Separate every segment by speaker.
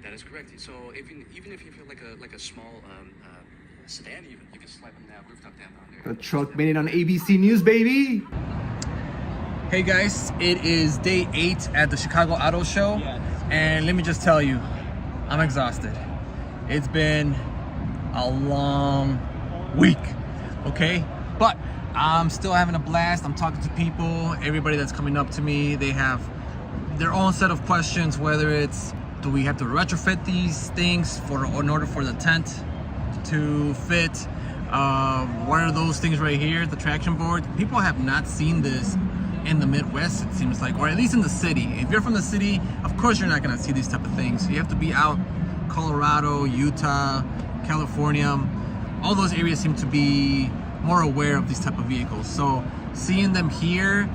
Speaker 1: That is correct. So even if you feel like a small sedan, even you can slap them that rooftop down on there.
Speaker 2: The truck made it on ABC News, baby.
Speaker 3: Hey guys, it is day 8 at the Chicago Auto Show, and let me just tell you, I'm exhausted. It's been a long week, okay? But I'm still having a blast. I'm talking to people, everybody that's coming up to me, they have their own set of questions, whether it's, do we have to retrofit these things in order for the tent to fit? What are those things right here, the traction board? People have not seen this in the Midwest, it seems like, or at least in the city. If you're from the city, of course you're not gonna see these type of things. You have to be out Colorado, Utah, California. All those areas seem to be more aware of these type of vehicles. So seeing them here,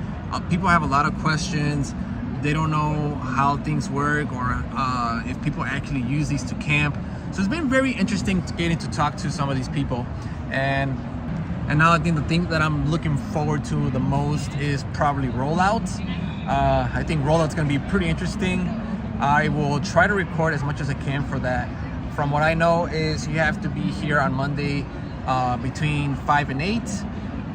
Speaker 3: people have a lot of questions. They don't know how things work, or if people actually use these to camp. So it's been very interesting getting to talk to some of these people. And now I think the thing that I'm looking forward to the most is probably rollout. I think rollout's gonna be pretty interesting. I will try to record as much as I can for that. From what I know is you have to be here on Monday between 5 and 8.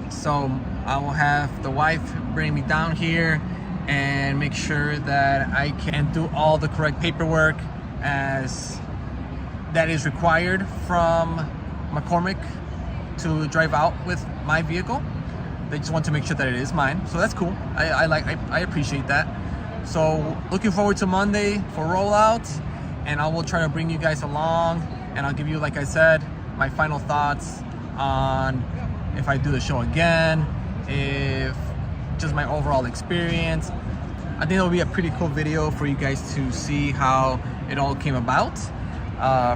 Speaker 3: So I will have the wife bring me down here and make sure that I can do all the correct paperwork as that is required from McCormick to drive out with my vehicle. They just want to make sure that it is mine, so that's cool. I appreciate that. So looking forward to Monday for rollout, and I will try to bring you guys along, and I'll give you, like I said, my final thoughts on if I do the show again, if just my overall experience. I think it'll be a pretty cool video for you guys to see how it all came about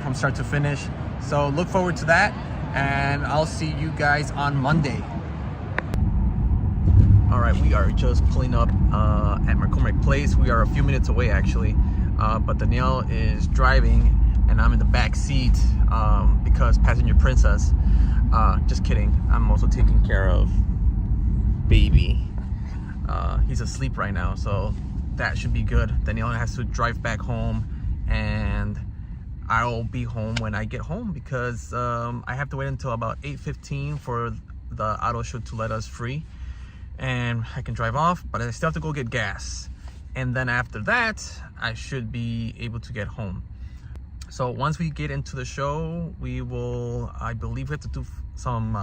Speaker 3: from start to finish. So look forward to that, and I'll see you guys on Monday. All right, we are just pulling up at McCormick Place. We are a few minutes away actually, but Danielle is driving and I'm in the back seat because passenger princess. Just kidding, I'm also taking care of baby. He's asleep right now, so that should be good. Danielle has to drive back home, and I'll be home when I get home because I have to wait until about 8:15 for the auto show to let us free, and I can drive off, but I still have to go get gas, and then after that I should be able to get home. So once we get into the show, we will, I believe we have to do some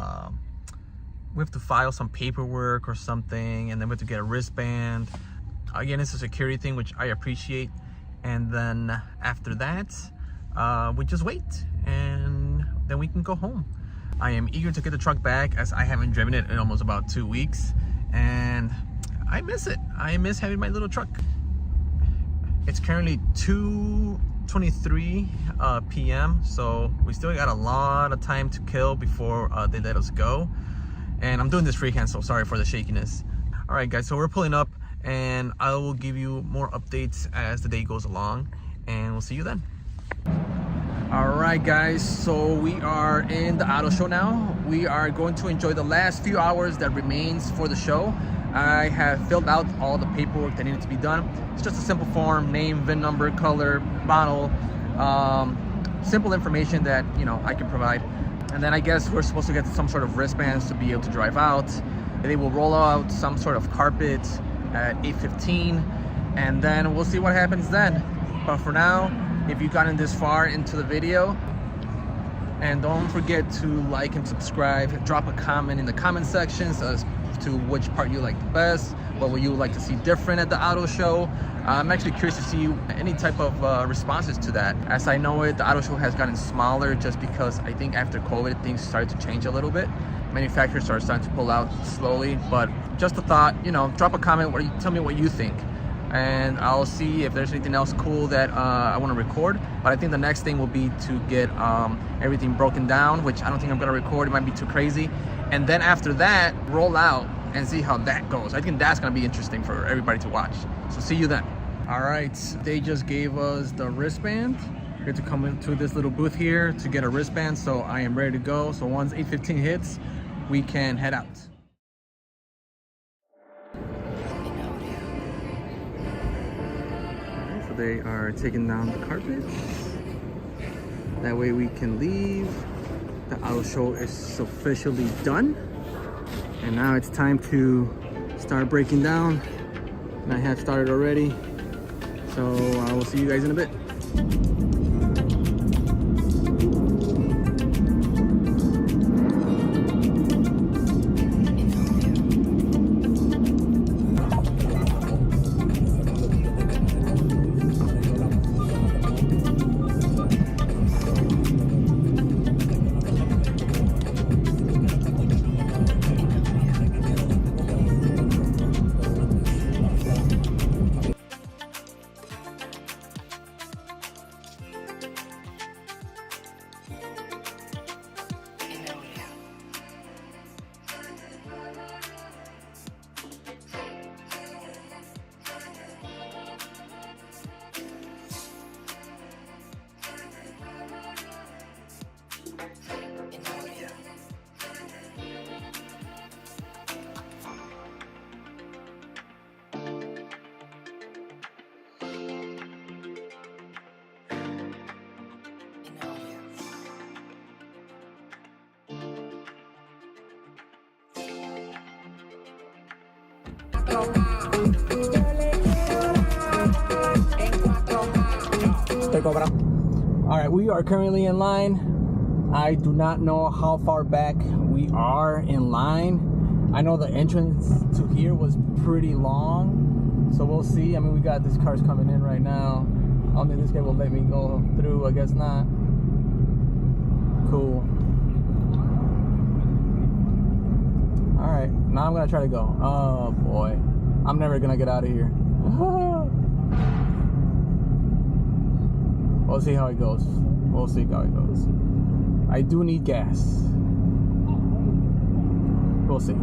Speaker 3: we have to file some paperwork or something, and then we have to get a wristband. Again, it's a security thing, which I appreciate, and then after that we just wait, and then we can go home. I am eager to get the truck back, as I haven't driven it in almost about 2 weeks, and I miss it. I miss having my little truck. It's currently 2:23 p.m. so we still got a lot of time to kill before they let us go, and I'm doing this freehand, so sorry for the shakiness. All right guys, so we're pulling up, and I will give you more updates as the day goes along, and we'll see you then. All right guys, so we are in the auto show now. We are going to enjoy the last few hours that remains for the show. I have filled out all the paperwork that needed to be done. It's just a simple form: name, VIN number, color, model, simple information that, you know, I can provide. And then I guess we're supposed to get some sort of wristbands to be able to drive out. They will roll out some sort of carpet at 8:15, and then we'll see what happens then. But for now, if you've gotten this far into the video, and don't forget to like and subscribe, drop a comment in the comment sections as to which part you like the best, what would you like to see different at the auto show. I'm actually curious to see any type of responses to that. As I know it, the auto show has gotten smaller just because I think after COVID things started to change a little bit. Manufacturers are starting to pull out slowly, but just a thought, you know, drop a comment, tell me what you think, and I'll see if there's anything else cool that I want to record. But I think the next thing will be to get everything broken down, which I don't think I'm going to record. It might be too crazy. And then after that, roll out and see how that goes. I think that's going to be interesting for everybody to watch. So see you then. All right, they just gave us the wristband. We have to come into this little booth here to get a wristband, so I am ready to go. So once 8:15 hits, we can head out. they are taking down the carpets. That way we can leave. The auto show is officially done. And now it's time to start breaking down. And I have started already. So I will see you guys in a bit. All right, we are currently in line. I do not know how far back we are in line. I know the entrance to here was pretty long, so we'll see. I mean, we got these cars coming in right now. I don't think this guy will let me go through. I guess not. Cool. All right, now I'm gonna try to go. Oh boy, I'm never gonna get out of here. We'll see how it goes. We'll see how it goes. I do need gas. We'll see.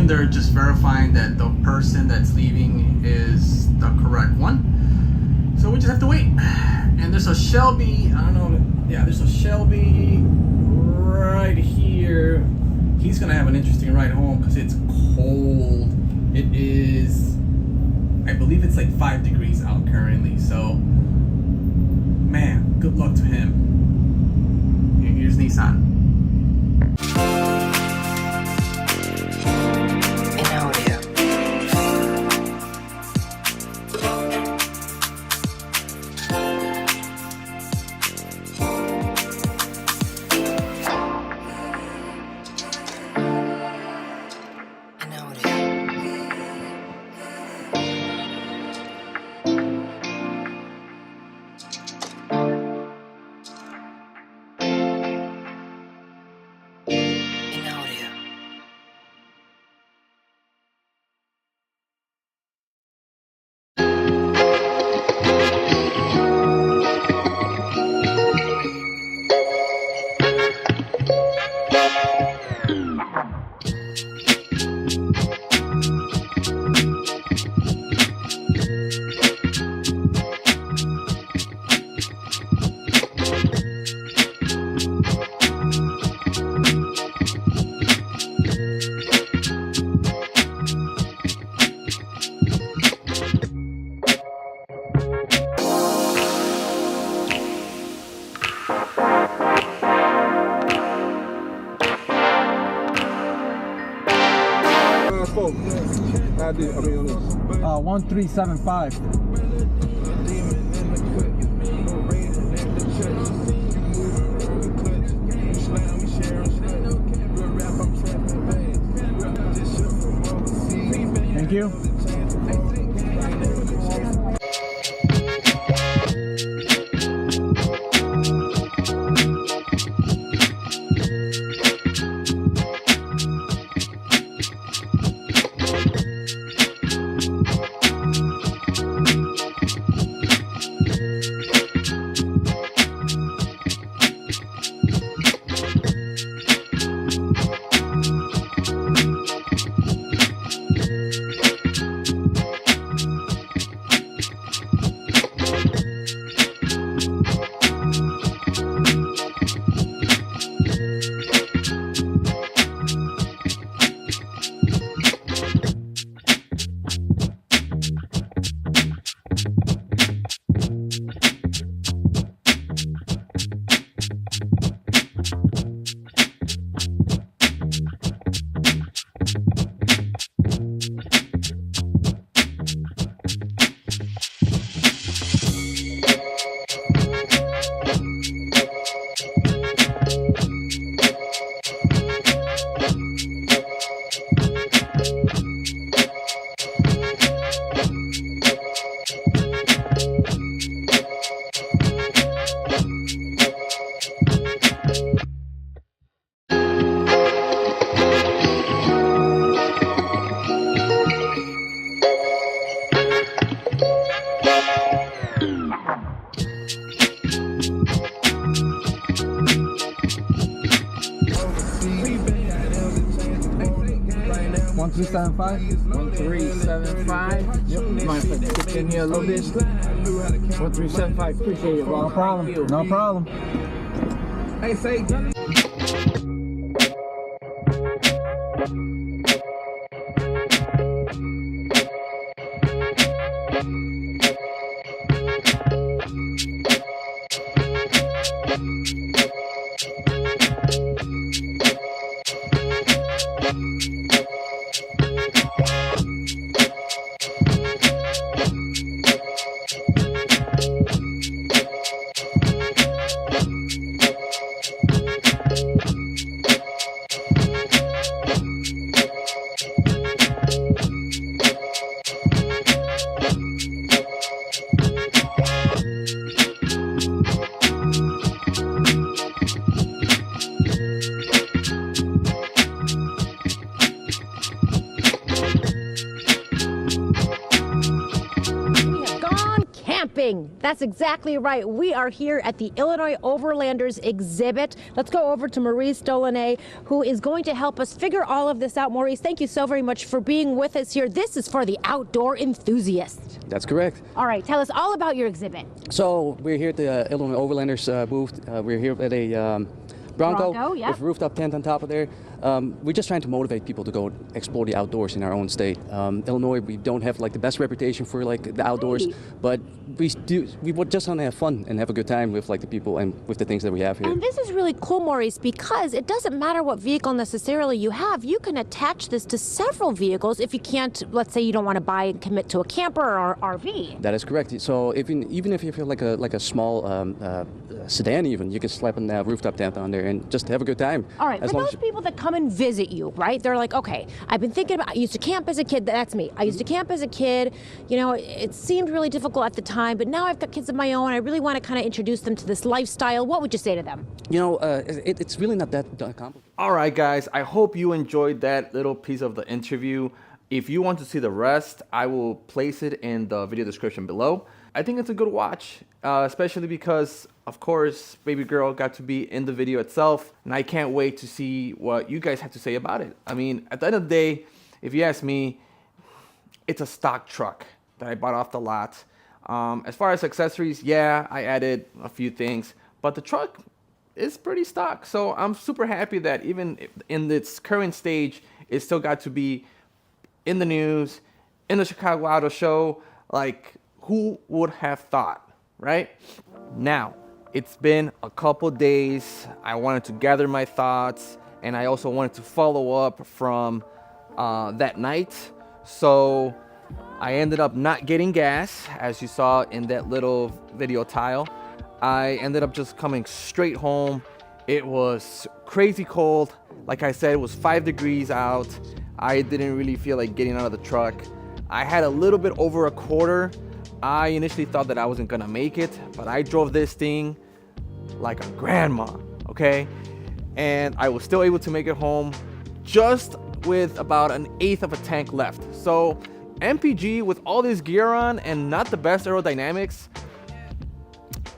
Speaker 3: They're just verifying that the person that's leaving is the correct one. So we just have to wait. And there's a Shelby, I don't know, yeah, there's a Shelby right here. He's gonna have an interesting ride home because it's cold. It is, I believe it's like 5 degrees out currently. So, man, good luck to him. Here's Nissan.
Speaker 4: 4. I did. I mean on this.
Speaker 3: 1375. Thank you. One 1375.
Speaker 5: Yep. Mind if I dip in here a little bit? 1375. Appreciate it, bro.
Speaker 3: No problem. No problem.
Speaker 5: Hey, say.
Speaker 6: That's exactly right. We are here at the Illinois Overlanders exhibit. Let's go over to Maurice Delaunay, who is going to help us figure all of this out. Maurice, thank you so very much for being with us here. This is for the outdoor enthusiast.
Speaker 1: That's correct.
Speaker 6: All right, tell us all about your exhibit.
Speaker 1: So we're here at the Illinois Overlanders booth. We're here at a Bronco
Speaker 6: yep.
Speaker 1: with rooftop tent on top of there. We're just trying to motivate people to go explore the outdoors in our own state. Illinois, we don't have like the best reputation for like the outdoors, but we just want to have fun and have a good time with like the people and with the things that we have here.
Speaker 6: And this is really cool, Maurice, because it doesn't matter what vehicle necessarily you have. You can attach this to several vehicles if you can't, let's say you don't want to buy and commit to a camper or RV.
Speaker 1: That is correct. So even if you feel like a small sedan, even you can slap a rooftop tent on there and just have a good time.
Speaker 6: All right, for those people that come and visit you, right? They're like, okay, I've been thinking about, I used to camp as a kid. That's me. I used to camp as a kid. You know, it seemed really difficult at the time, but now I've got kids of my own. I really want to kind of introduce them to this lifestyle. What would you say to them?
Speaker 1: You know, it's really not that complicated.
Speaker 2: All right, guys, I hope you enjoyed that little piece of the interview. If you want to see the rest, I will place it in the video description below. I think it's a good watch, especially because, of course, baby girl got to be in the video itself, and I can't wait to see what you guys have to say about it. I mean, at the end of the day, if you ask me, it's a stock truck that I bought off the lot. As far as accessories, yeah, I added a few things, but the truck is pretty stock. So I'm super happy that even in its current stage, it still got to be in the news, in the Chicago Auto Show. Like, who would have thought, right? Now, it's been a couple days. I wanted to gather my thoughts, and I also wanted to follow up from that night. So I ended up not getting gas, as you saw in that little video tile. I ended up just coming straight home. It was crazy cold. Like I said, it was 5 degrees out. I didn't really feel like getting out of the truck. I had a little bit over a quarter. I initially thought that I wasn't gonna make it, but I drove this thing like a grandma, okay? And I was still able to make it home just with about 1/8 of a tank left. So MPG with all this gear on and not the best aerodynamics,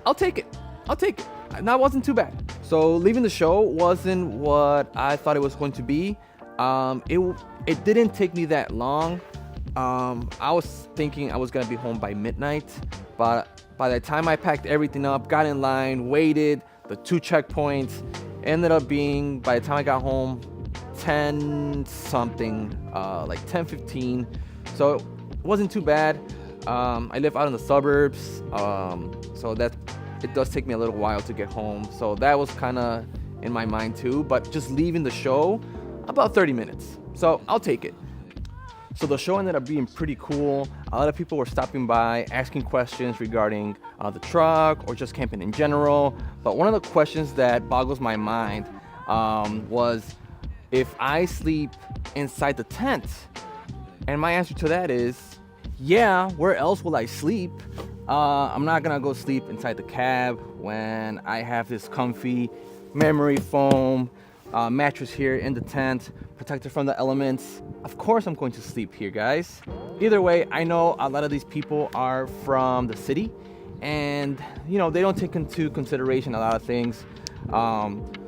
Speaker 2: I'll take it. And that wasn't too bad. So leaving the show wasn't what I thought it was going to be. It didn't take me that long. I was thinking I was gonna be home by midnight, but by the time I packed everything up, got in line, waited, the 2 checkpoints, ended up being, by the time I got home, 10 something, like 10:15. So it wasn't too bad. I live out in the suburbs, so that it does take me a little while to get home. So that was kind of in my mind too, but just leaving the show, about 30 minutes. So I'll take it. So the show ended up being pretty cool. A lot of people were stopping by, asking questions regarding the truck or just camping in general. But one of the questions that boggles my mind was if I sleep inside the tent. And my answer to that is, yeah, where else will I sleep? I'm not gonna go sleep inside the cab when I have this comfy memory foam mattress here in the tent, protected from the elements. Of course I'm going to sleep here, guys. Either way, I know a lot of these people are from the city and you know, they don't take into consideration a lot of things.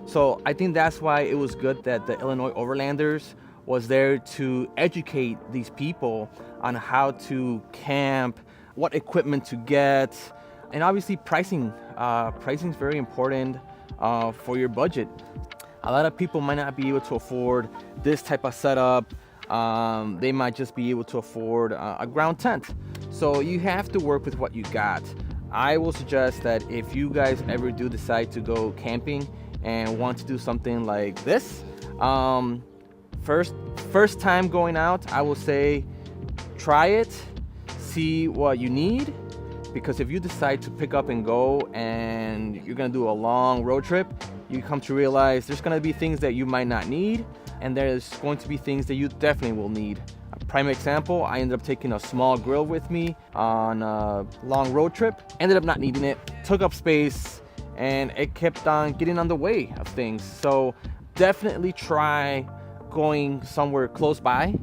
Speaker 2: So I think that's why it was good that the Illinois Overlanders was there to educate these people on how to camp, what equipment to get, and obviously pricing. Pricing is very important for your budget. A lot of people might not be able to afford this type of setup. They might just be able to afford a ground tent. So you have to work with what you got. I will suggest that if you guys ever do decide to go camping and want to do something like this, first time going out, I will say try it, see what you need, because if you decide to pick up and go and you're gonna do a long road trip, you come to realize there's gonna be things that you might not need, and there's going to be things that you definitely will need. A prime example, I ended up taking a small grill with me on a long road trip, ended up not needing it, took up space, and it kept on getting on the way of things. So definitely try going somewhere close by,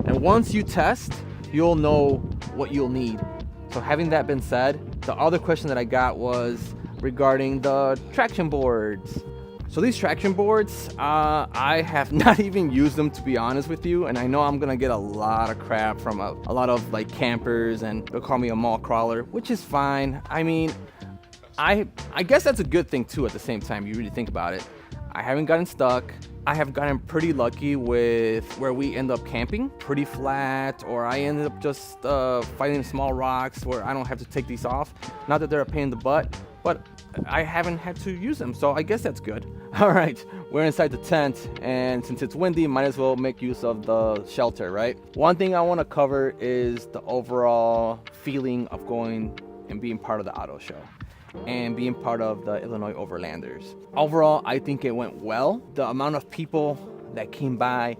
Speaker 2: and once you test, you'll know what you'll need. So having that been said, the other question that I got was regarding the traction boards. So these traction boards, I have not even used them, to be honest with you, and I know I'm gonna get a lot of crap from a lot of like campers, and they'll call me a mall crawler, which is fine. I mean, I guess that's a good thing too at the same time, you really think about it. I haven't gotten stuck. I have gotten pretty lucky with where we end up camping, pretty flat, or I ended up just fighting small rocks where I don't have to take these off. Not that they're a pain in the butt, but I haven't had to use them, so I guess that's good. All right, we're inside the tent, and since it's windy, might as well make use of the shelter, right? One thing I want to cover is the overall feeling of going and being part of the auto show and being part of the Illinois Overlanders. Overall, I think it went well. The amount of people that came by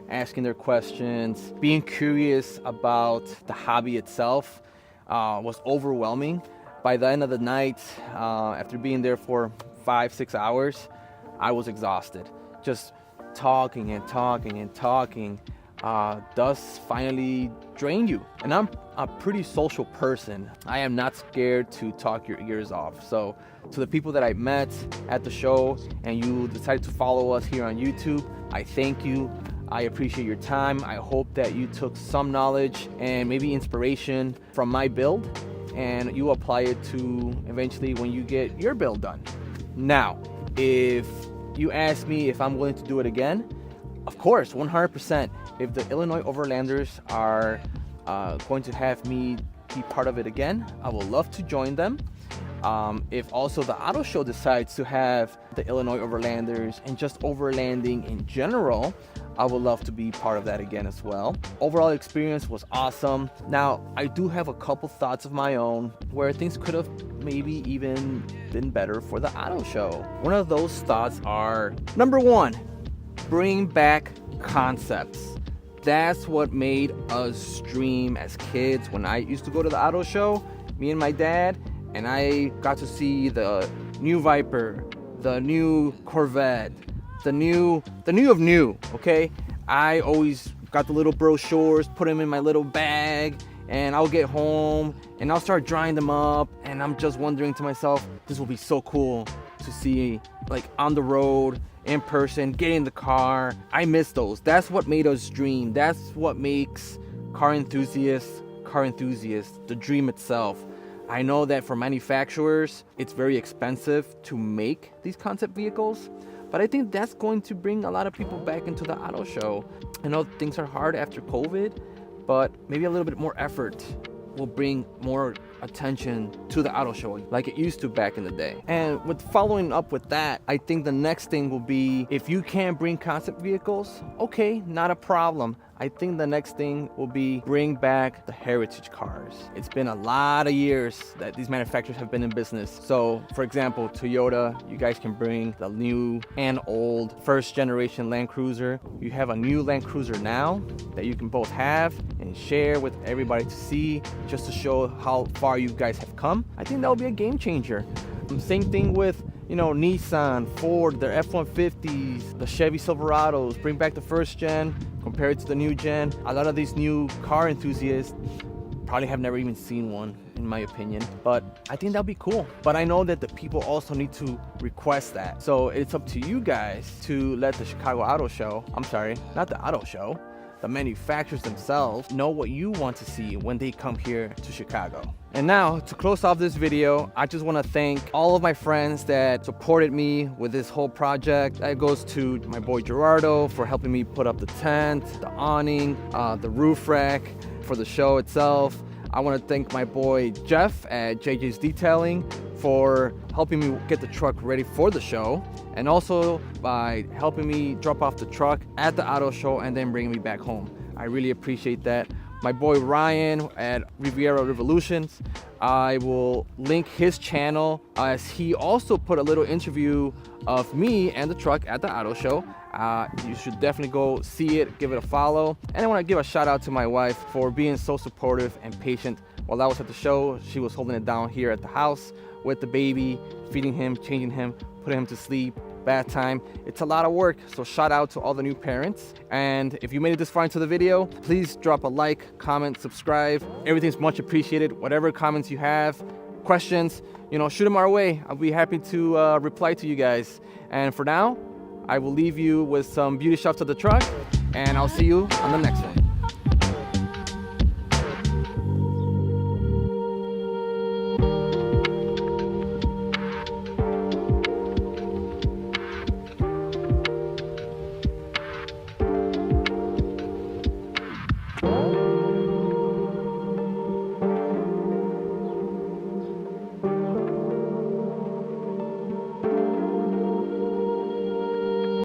Speaker 2: asking their questions, being curious about the hobby itself was overwhelming. By the end of the night, after being there for 5-6 hours, I was exhausted. Just talking and talking and talking does finally drain you. And I'm a pretty social person. I am not scared to talk your ears off. So to the people that I met at the show and you decided to follow us here on YouTube, I thank you. I appreciate your time. I hope that you took some knowledge and maybe inspiration from my build, and you apply it to eventually when you get your build done. Now, if you ask me if I'm willing to do it again, of course, 100%. If the Illinois Overlanders are going to have me be part of it again, I would love to join them. If also the auto show decides to have the Illinois Overlanders, and just overlanding in general, I would love to be part of that again as well. Overall experience was awesome. Now, I do have a couple thoughts of my own where things could have maybe even been better for the auto show. One of those thoughts are, number one, bring back concepts. That's what made us dream as kids. When I used to go to the auto show, me and my dad, and I got to see the new Viper, the new Corvette, the new of new, okay? I always got the little brochures, put them in my little bag, and I'll get home and I'll start drying them up, and I'm just wondering to myself, this will be so cool to see, like, on the road, in person, get in the car. I miss those. That's what made us dream. That's what makes car enthusiasts, the dream itself. I know that for manufacturers, it's very expensive to make these concept vehicles, but I think that's going to bring a lot of people back into the auto show. I know things are hard after COVID, but maybe a little bit more effort will bring more attention to the auto show like it used to back in the day. And with following up with that, I think the next thing will be, if you can't bring concept vehicles, okay, not a problem. I think the next thing will be bring back the heritage cars. It's been a lot of years that these manufacturers have been in business. So for example, Toyota, you guys can bring the new and old first generation Land Cruiser. You have a new Land Cruiser now that you can both have and share with everybody to see, just to show how far you guys have come. I think that will be a game changer. Same thing with, you know, Nissan, Ford, their F-150s, the Chevy Silverados. Bring back the first gen, compare it to the new gen. A lot of these new car enthusiasts probably have never even seen one, in my opinion, but I think that'll be cool. But I know that the people also need to request that. So it's up to you guys to let the Chicago Auto Show, I'm sorry, not the auto show, the manufacturers themselves know what you want to see when they come here to Chicago. And now, to close off this video, I just want to thank all of my friends that supported me with this whole project. That goes to my boy Gerardo for helping me put up the tent, the awning, the roof rack for the show itself. I want to thank my boy Jeff at JJ's Detailing for helping me get the truck ready for the show, and also by helping me drop off the truck at the auto show and then bringing me back home. I really appreciate that. My boy Ryan at Riviera Revolutions, I will link his channel, as he also put a little interview of me and the truck at the auto show. You should definitely go see it, give it a follow. And I want to give a shout out to my wife for being so supportive and patient. While I was at the show, she was holding it down here at the house with the baby, feeding him, changing him, putting him to sleep, bath time. It's a lot of work, so shout out to all the new parents. And if you made it this far into the video, please drop a like, comment, subscribe. Everything's much appreciated. Whatever comments you have, questions, you know, shoot them our way. I'll be happy to reply to you guys. And for now, I will leave you with some beauty shots of the truck, and I'll see you on the next one.